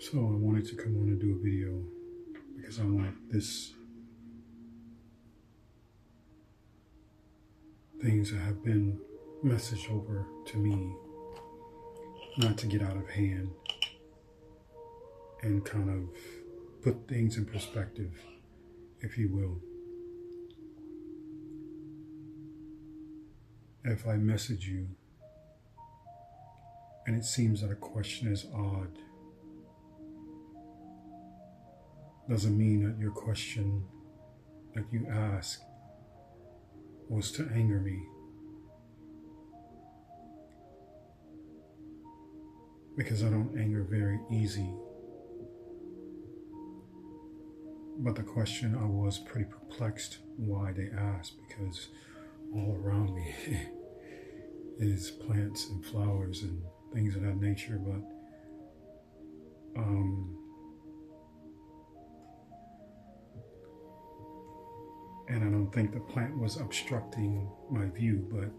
So I wanted to come on and do a video because I want this things that have been messaged over to me not to get out of hand and kind of put things in perspective, if you will. If I message you and it seems that a question is odd, doesn't mean that your question that you ask was to anger me. Because I don't anger very easy. But the question, I was pretty perplexed why they asked, because all around me is plants and flowers and things of that nature, but and I don't think the plant was obstructing my view, but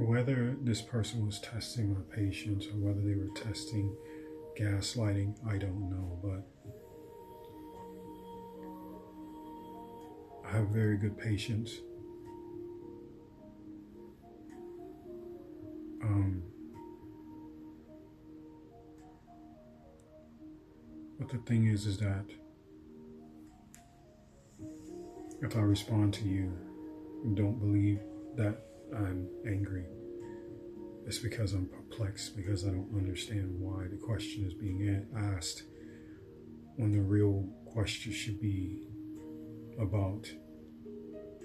whether this person was testing my patience or whether they were testing gaslighting, I don't know, but I have very good patience. But the thing is that if I respond to you, don't believe that I'm angry. It's because I'm perplexed, because I don't understand why the question is being asked when the real question should be about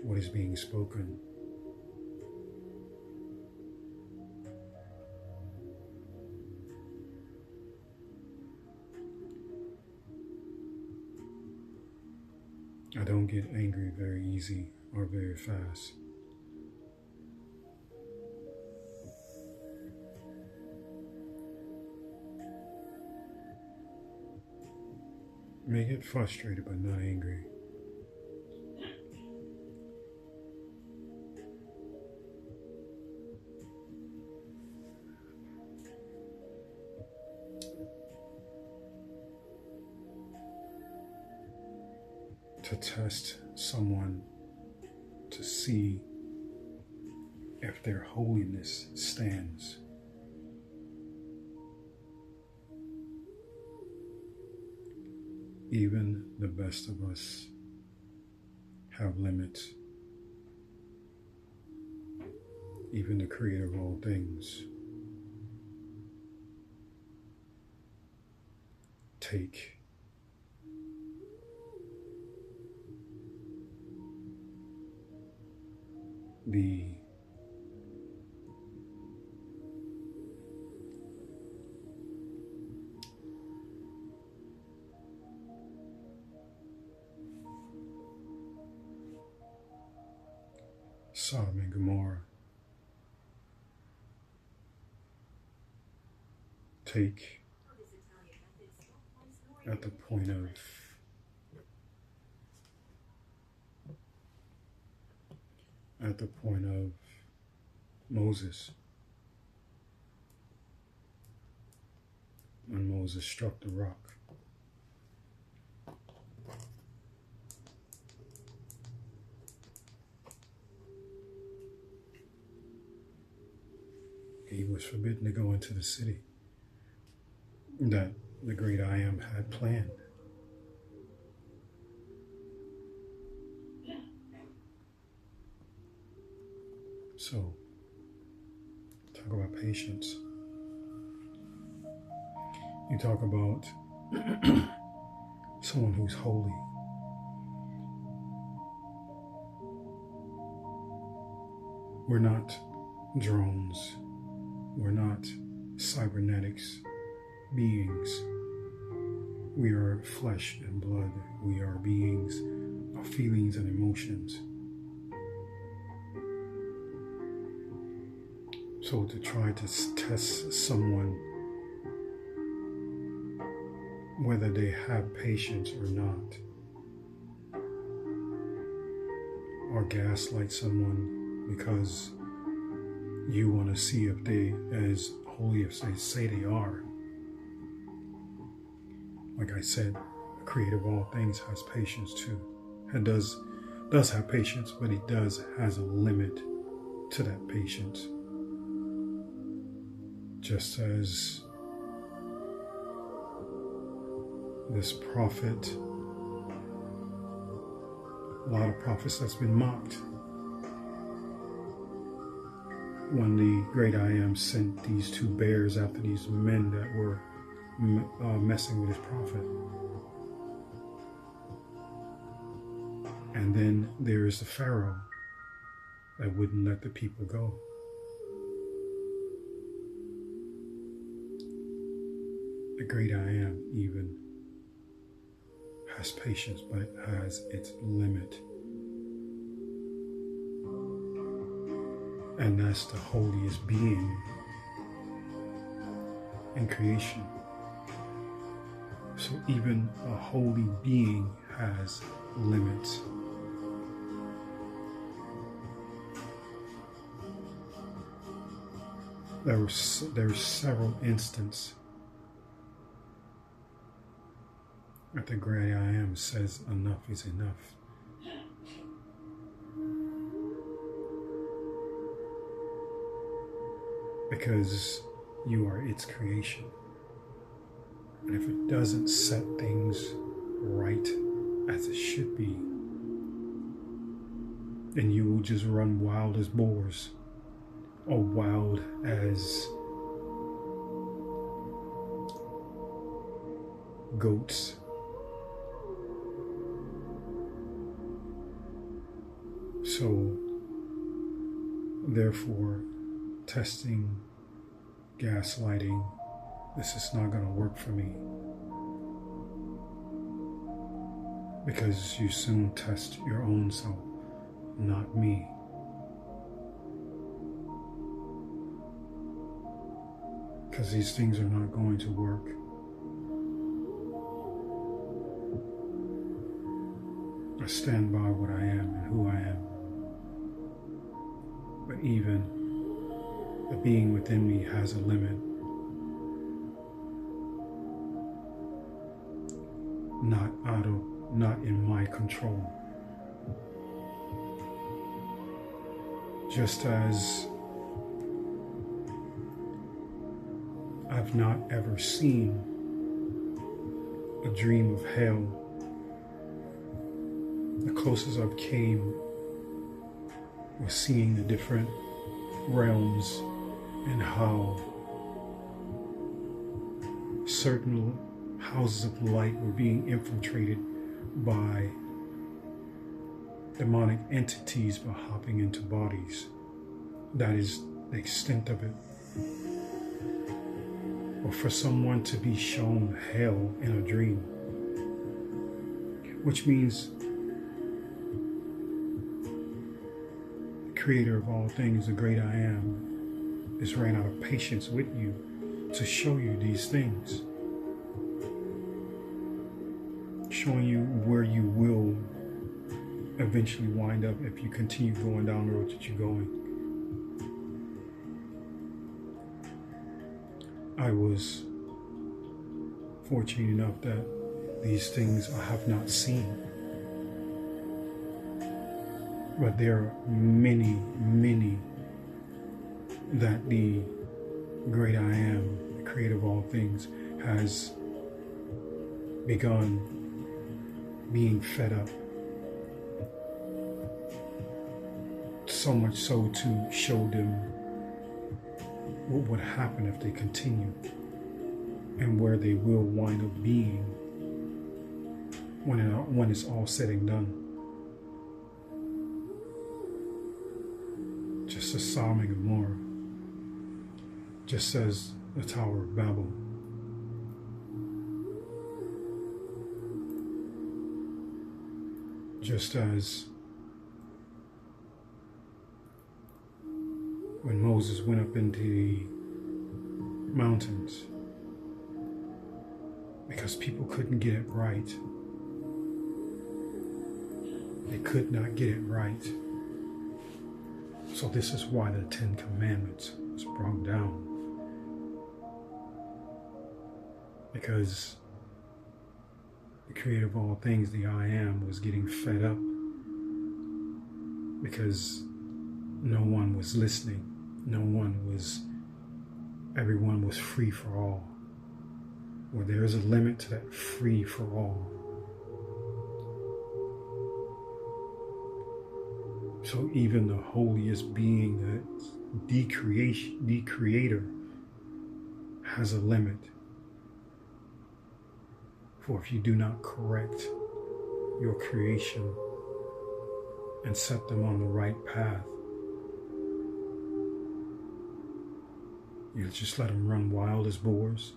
what is being spoken. I don't get angry very easy or very fast. I may get frustrated but not angry. To test someone to see if their holiness stands. Even the best of us have limits. Even the creator of all things take the Sodom and Gomorrah, take at the point of Moses, when Moses struck the rock. He was forbidden to go into the city that the great I Am had planned. So, talk about patience. You talk about someone who's holy. We're not drones. We're not cybernetics beings. We are flesh and blood. We are beings of feelings and emotions. So to try to test someone, whether they have patience or not, or gaslight someone because you want to see if they as holy as they say they are. Like I said, the creator of all things has patience too. It does have patience, but it has a limit to that patience. Just as this prophet, a lot of prophets that's been mocked. When the great I Am sent these two bears after these men that were messing with his prophet. And then there is the Pharaoh that wouldn't let the people go. The great I Am even has patience, but it has its limit. And that's the holiest being in creation. So even a holy being has limits. There's several instances that the great I Am says enough is enough. Because you are its creation. And if it doesn't set things right as it should be, then you will just run wild as boars, or wild as goats. So, therefore, testing, gaslighting, this is not going to work for me. Because you soon test your own self, not me. Because these things are not going to work. I stand by what I am and who I am. But even the being within me has a limit. Not in my control. Just as I've not ever seen a dream of hell. The closest I've came was seeing the different realms and how certain houses of light were being infiltrated by demonic entities by hopping into bodies. That is the extent of it. Or for someone to be shown hell in a dream, which means the creator of all things, the great I Am, is ran out of patience with you to show you these things. Showing you where you will eventually wind up if you continue going down the road that you're going. I was fortunate enough that these things I have not seen. But there are many, many that the great I Am, the creator of all things, has begun being fed up. So much so to show them what would happen if they continue and where they will wind up being when it's all said and done. Just as Sodom and Gomorrah, just as the Tower of Babel. Just as when Moses went up into the mountains because people couldn't get it right. They could not get it right. So this is why the Ten Commandments was brought down. Because the creator of all things, the I Am, was getting fed up because no one was listening. Everyone was free for all. Well, there is a limit to that free for all. So even the holiest being, the creator, has a limit. For if you do not correct your creation and set them on the right path, you just let them run wild as boars,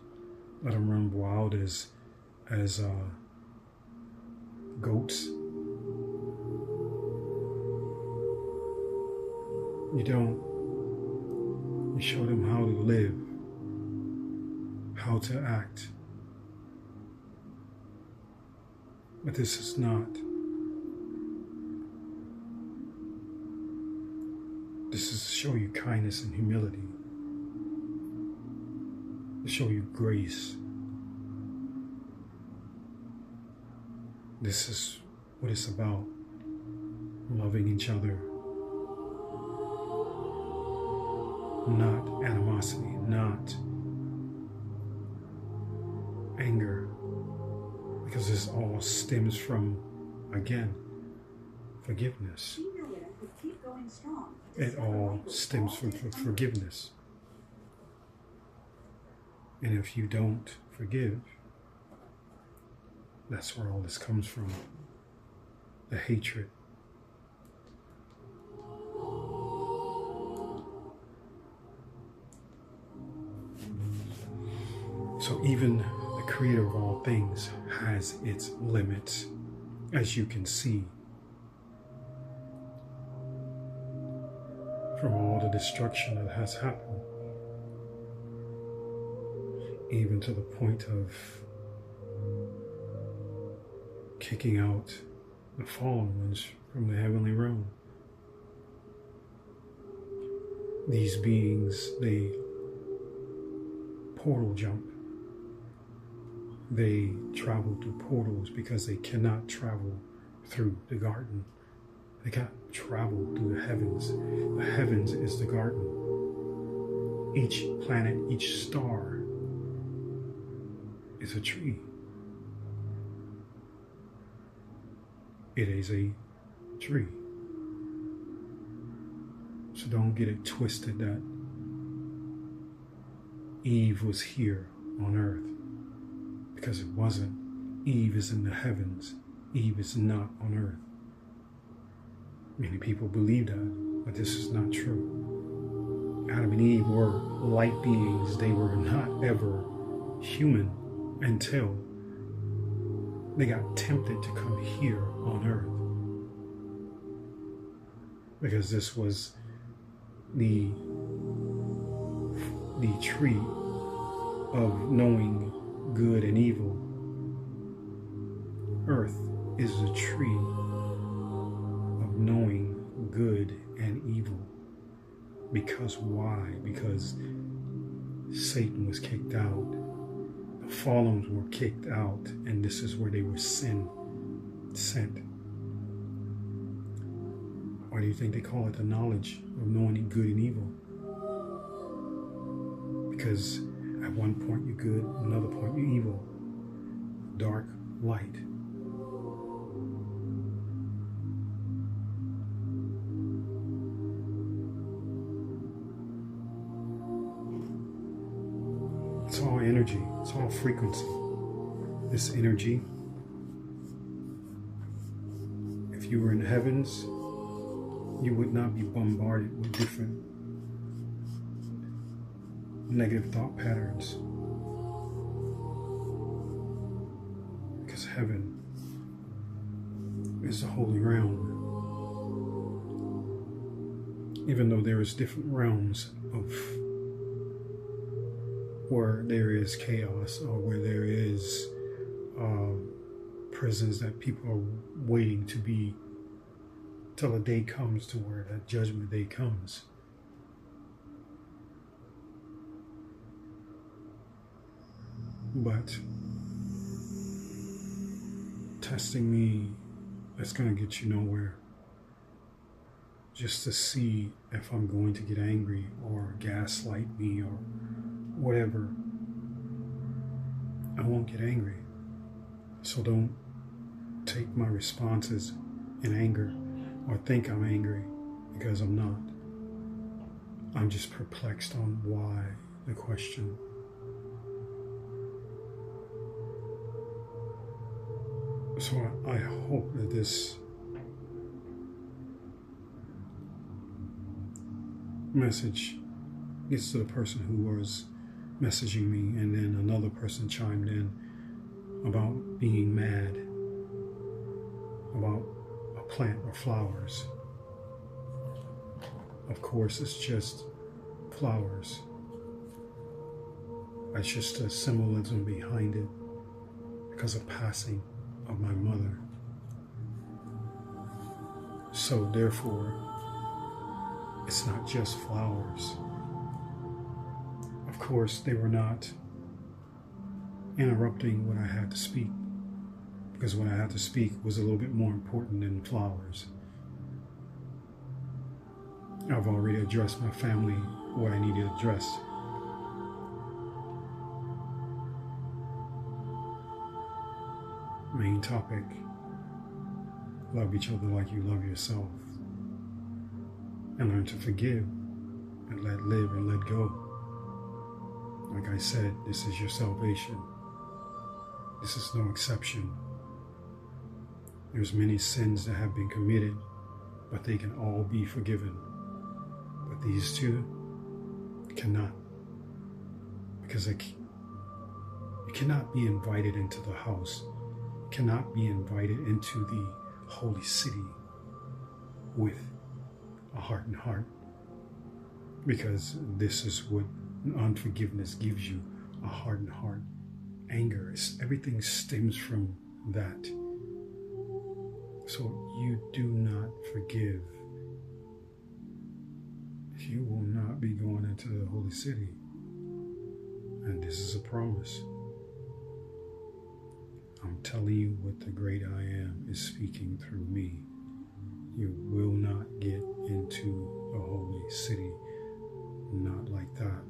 let them run wild as goats. You show them how to live, how to act. But this is not. This is to show you kindness and humility, to show you grace. This is what it's about, loving each other. Not animosity, not anger, because this all stems from, again, forgiveness. It all stems from forgiveness. And if you don't forgive, that's where all this comes from. The hatred. So even the creator of all things has its limits, as you can see from all the destruction that has happened, even to the point of kicking out the fallen ones from the heavenly realm. These beings, they portal jump. They travel through portals because they cannot travel through the garden. They can't travel through the heavens. The heavens is the garden. Each planet, each star is a tree. It is a tree. So don't get it twisted that Eve was here on earth, because it wasn't. Eve is in the heavens. Eve is not on earth. Many people believe that, but this is not true. Adam and Eve were light beings. They were not ever human until they got tempted to come here on earth. Because this was the tree of knowing good and evil. Earth is the tree of knowing good and evil. Because why? Because Satan was kicked out. The fallen were kicked out, and this is where they were sent. Why do you think they call it the knowledge of knowing good and evil? Because at one point you're good, another point you're evil. Dark, light. It's all energy. It's all frequency. This energy, if you were in the heavens, you would not be bombarded with different negative thought patterns. Because heaven is the holy realm. Even though there is different realms of where there is chaos, or where there is prisons that people are waiting to be till a day comes to where that judgment day comes. But testing me, that's going to get you nowhere. Just to see if I'm going to get angry or gaslight me or whatever. I won't get angry. So don't take my responses in anger or think I'm angry, because I'm not. I'm just perplexed on why the question. So I hope that this message gets to the person who was messaging me, and then another person chimed in about being mad about a plant or flowers. Of course, it's just flowers. It's just a symbolism behind it because of passing of my mother. So therefore, it's not just flowers. Of course, they were not interrupting what I had to speak, because what I had to speak was a little bit more important than flowers. I've already addressed my family, what I needed to address. Main topic: love each other like you love yourself, and learn to forgive and let live and let go. Like I said, this is your salvation. This is no exception. There's many sins that have been committed, but they can all be forgiven. But these two cannot, because you cannot be invited into the house, cannot be invited into the holy city with a hardened heart, because this is what unforgiveness gives you, a hardened heart. Anger, everything stems from that. So you do not forgive, you will not be going into the holy city. And this is a promise. I'm telling you what the great I am is speaking through me. You will not get into the holy city, not like that.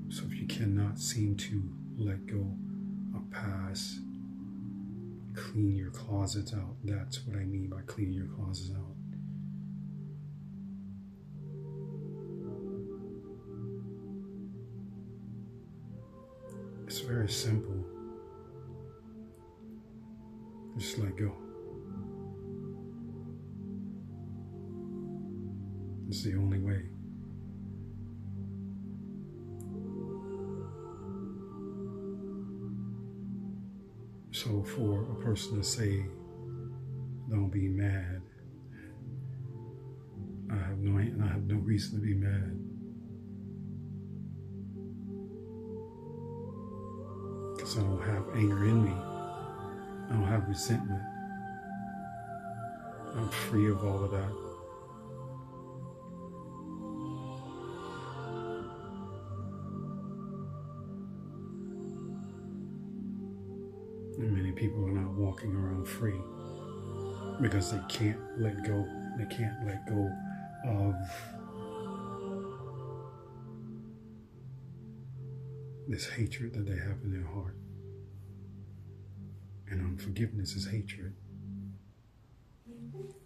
So if you cannot seem to let go of past, clean your closets out. That's what I mean by cleaning your closets out. It's very simple. Just let go. It's the only way. So for a person to say, don't be mad, I have no reason to be mad. Because I don't have anger in me. I don't have resentment. I'm free of all of that. And many people are not walking around free because they can't let go. They can't let go of this hatred that they have in their heart. And unforgiveness is hatred.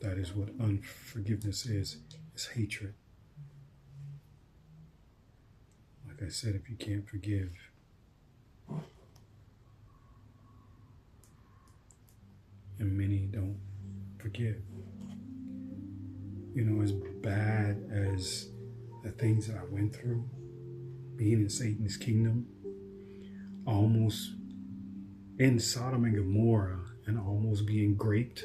That is what unforgiveness is hatred. Like I said, if you can't forgive, and many don't forgive. You know, as bad as the things that I went through, being in Satan's kingdom, almost in Sodom and Gomorrah, and almost being raped,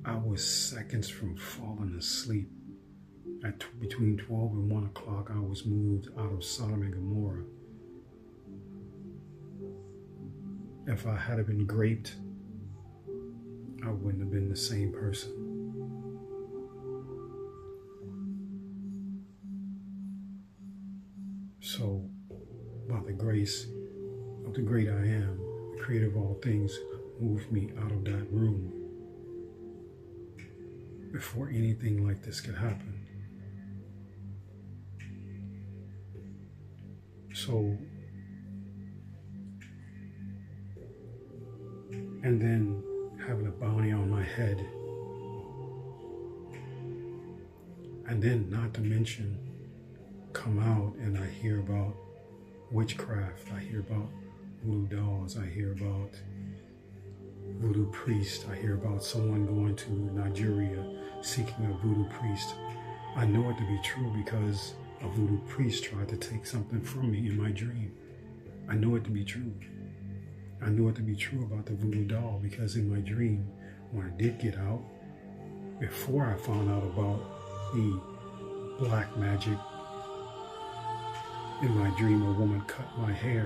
I was seconds from falling asleep. At between 12 and 1 o'clock, I was moved out of Sodom and Gomorrah. If I had been raped, I wouldn't have been the same person. So, by the grace of the great I am, the creator of all things, moved me out of that room before anything like this could happen. So, and then having a bounty on my head, and then not to mention come out and I hear about witchcraft, I hear about voodoo dolls, I hear about voodoo priest, I hear about someone going to Nigeria seeking a voodoo priest. I know it to be true because a voodoo priest tried to take something from me in my dream. I know it to be true. I knew it to be true about the voodoo doll because in my dream, when I did get out, before I found out about the black magic, in my dream a woman cut my hair,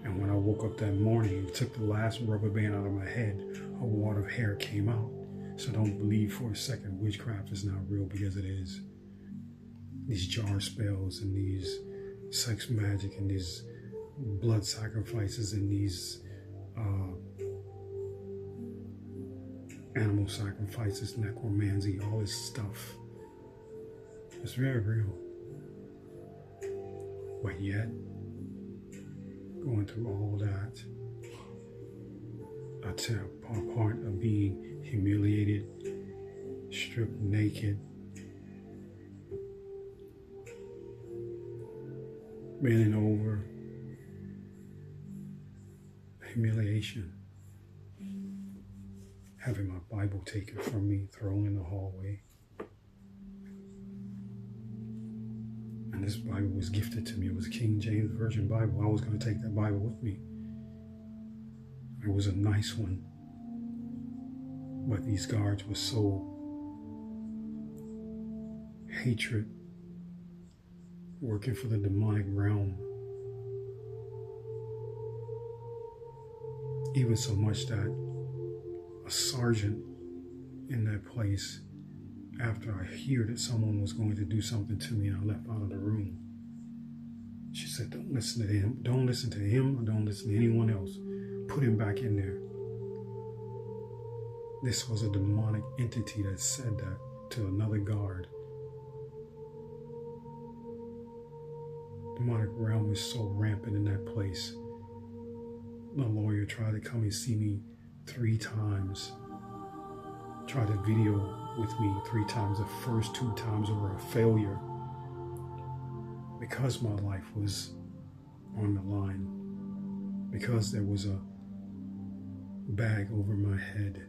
and when I woke up that morning and took the last rubber band out of my head, a wad of hair came out. So don't believe for a second witchcraft is not real, because it is. These jar spells and these sex magic and these blood sacrifices and these animal sacrifices, necromancy, all this stuff. It's very real. But yet, going through all that, a part of being humiliated, stripped naked, bending over, humiliation, having my Bible taken from me, thrown in the hallway. And this Bible was gifted to me. It was a King James Version Bible. I was going to take that Bible with me. It was a nice one. But these guards were so hatred, working for the demonic realm. Even so much that a sergeant in that place, after I heard that someone was going to do something to me and I left out of the room, she said, don't listen to him. Don't listen to him or don't listen to anyone else. Put him back in there. This was a demonic entity that said that to another guard. Demonic realm is so rampant in that place. My lawyer tried to come and see me 3 times. Tried to video with me 3 times. The first 2 times were a failure because my life was on the line, because there was a bag over my head.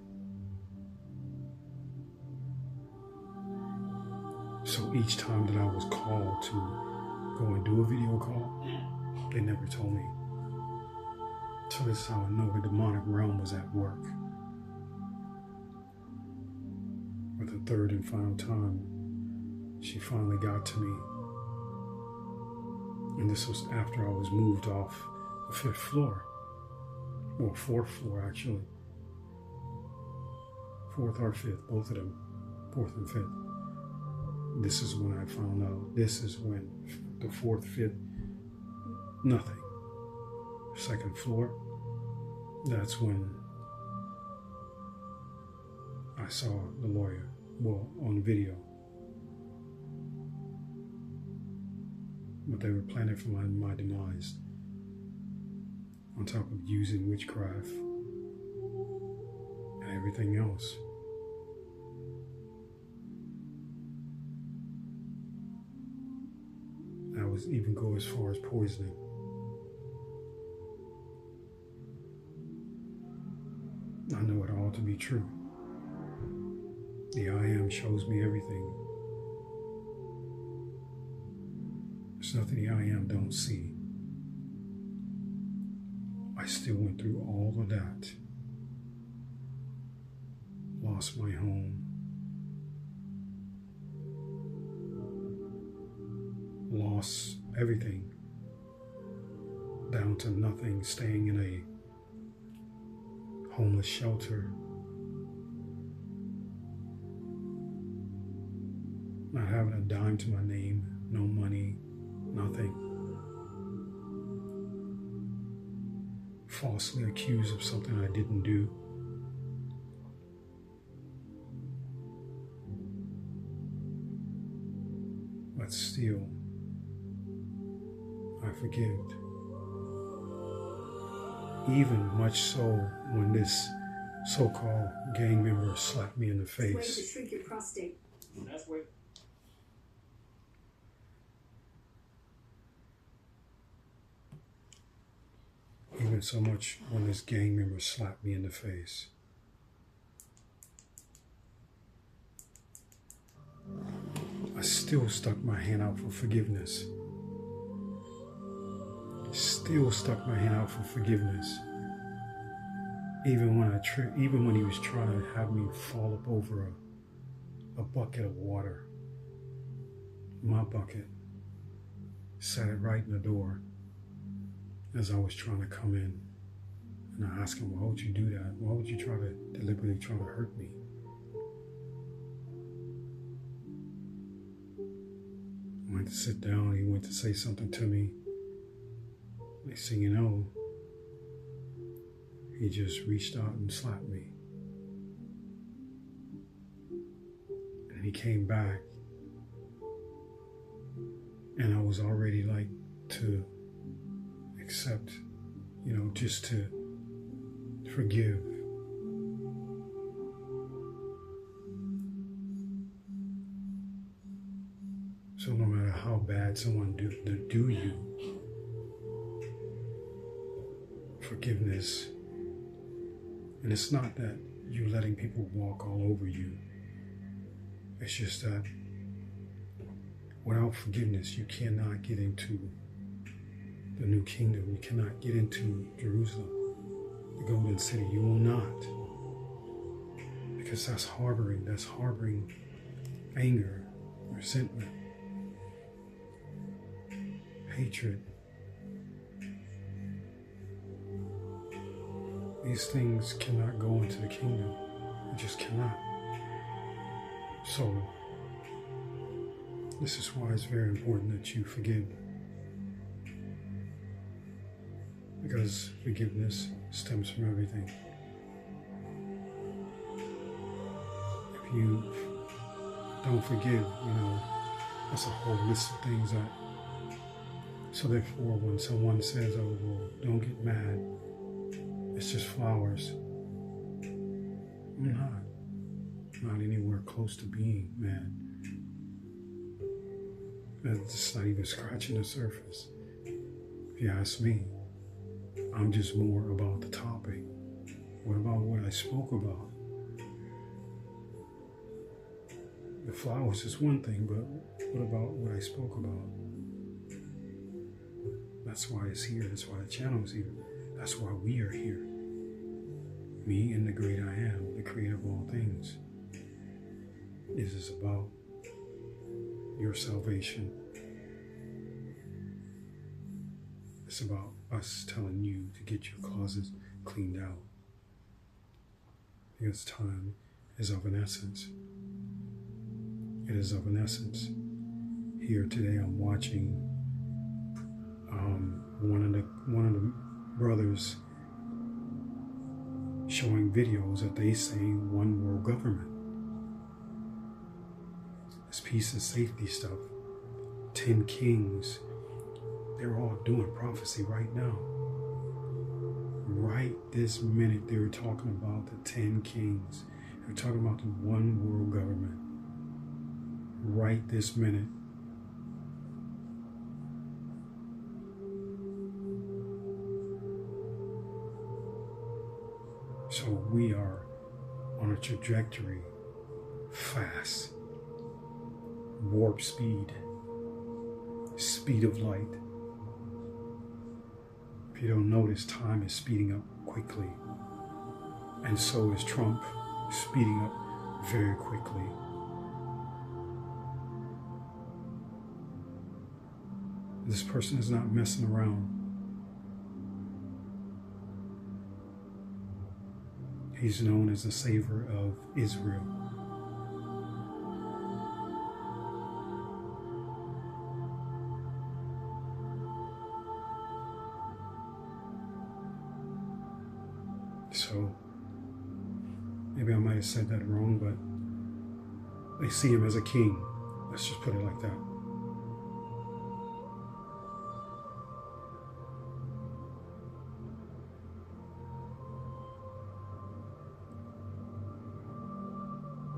So each time that I was called to go and do a video call, they never told me. So this is how I know the demonic realm was at work. For the 3rd and final time, she finally got to me. And this was after I was moved off the 5th floor. Or 4th floor, actually. 4th or 5th, both of them. 4th and 5th. This is when I found out. This is when the 4th, 5th, nothing. 2nd floor, that's when I saw the lawyer, well, on video. But they were planning for my demise. On top of using witchcraft and everything else. I would even go as far as poisoning. I know it all to be true. The I Am shows me everything. There's nothing the I Am don't see. I still went through all of that. Lost my home. Lost everything. Down to nothing, staying in a homeless shelter, not having a dime to my name, no money, nothing. Falsely accused of something I didn't do. But still, I forgive. Even much so when this so-called gang member slapped me in the face. Way to shrink your prostate. That's way. Even so much when this gang member slapped me in the face. I still stuck my hand out for forgiveness. Still stuck my hand out for forgiveness. Even when he was trying to have me fall up over a bucket of water. My bucket. Sat it right in the door as I was trying to come in. And I asked him, why would you do that? Why would you deliberately try to hurt me? I went to sit down, he went to say something to me. Next thing you know, he just reached out and slapped me. And he came back, and I was already like to accept, just to forgive. So no matter how bad someone do you, forgiveness, and it's not that you letting people walk all over you. It's just that without forgiveness, you cannot get into the new kingdom. You cannot get into Jerusalem, the golden city. You will not. Because that's harboring anger, resentment, hatred. These things cannot go into the kingdom. It just cannot. So, this is why it's very important that you forgive. Because forgiveness stems from everything. If you don't forgive, that's a whole list of things that. So therefore, when someone says, oh, well, don't get mad, it's just flowers. I'm not anywhere close to being mad. It's not even scratching the surface. If you ask me, I'm just more about the topic. What about what I spoke about? The flowers is one thing, but what about what I spoke about? That's why it's here. That's why the channel is here. That's why we are here. Me and the great I am, the creator of all things. This is about your salvation. It's about us telling you to get your closets cleaned out. Because time is of an essence. It is of an essence. Here today I'm watching one of the brothers showing videos that they say one world government. This peace and safety stuff. 10 kings. They're all doing prophecy right now. Right this minute, they're talking about the 10 kings. They're talking about the one world government. Right this minute. So we are on a trajectory, fast, warp speed, speed of light. If you don't notice, time is speeding up quickly. And so is Trump speeding up very quickly. This person is not messing around. He's known as the savior of Israel. So maybe I might have said that wrong, but they see him as a king. Let's just put it like that.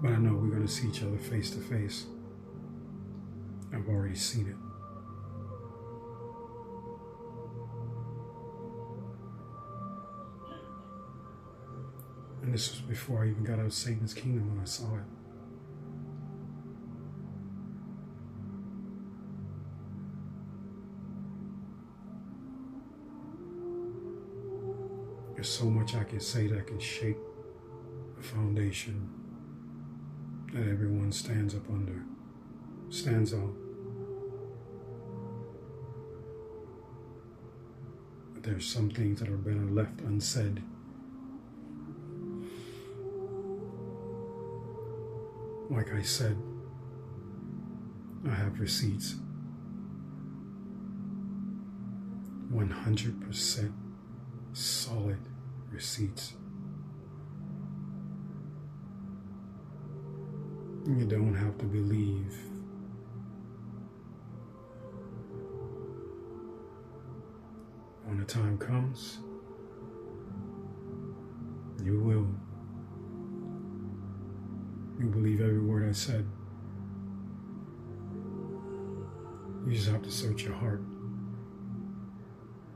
But I know we're going to see each other face to face. I've already seen it. And this was before I even got out of Satan's kingdom when I saw it. There's so much I can say that can shake the foundation that everyone stands up under, stands on. But there's some things that are better left unsaid. Like I said, I have receipts. 100% solid receipts. You don't have to believe. When the time comes, you will. You believe every word I said. You just have to search your heart.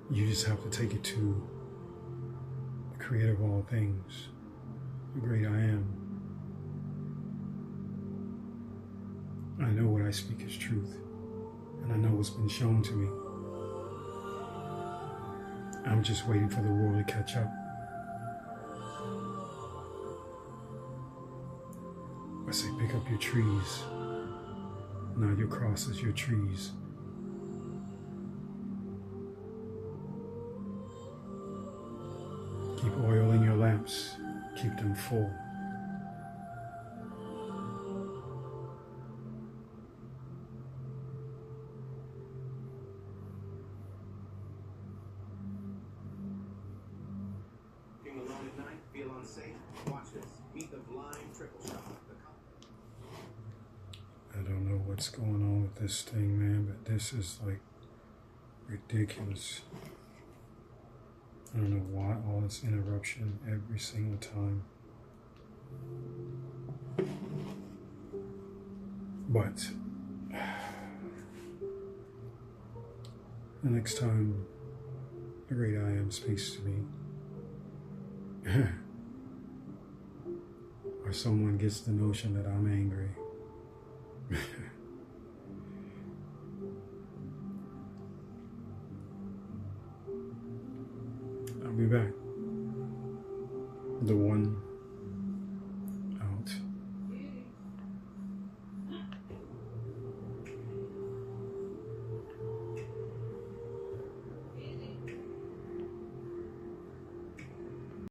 You just have to take it to the creator of all things, the great I am. I know what I speak is truth, and I know what's been shown to me. I'm just waiting for the world to catch up. I say pick up your trees, not your crosses, your trees. Keep oil in your lamps, keep them full. Alone at night, feel unsafe? Watch this. Meet the blind triple shot. I don't know what's going on with this thing, man, but this is like ridiculous. I don't know why all this interruption every single time. But the next time the great I am speaks to me, or someone gets the notion that I'm angry, I'll be back. The one